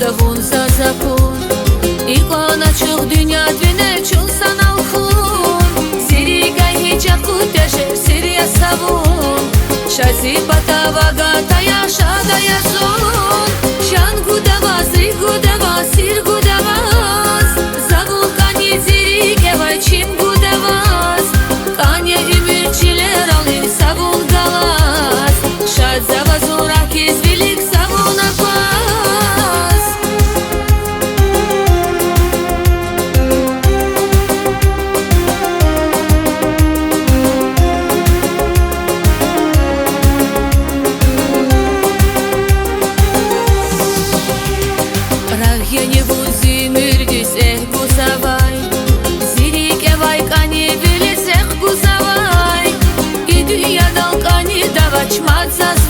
Davun sa zapun Ikona çok dünya dvine çul sanal khun Siri gahi çakutyaşe siriya savun Şasi patava gataya şadaya zon Şan gudava zri gudava sir gudavaz Zavul kani ziri kevay çim gudavaz Kanye ümirçiler alır savun galaz Şad zavazun rakiz vilik savun apaz Рахьяне бузи мирдис эх бузавай Зирике вай кани вилис эх бузавай Иду я дал кани давач мадзас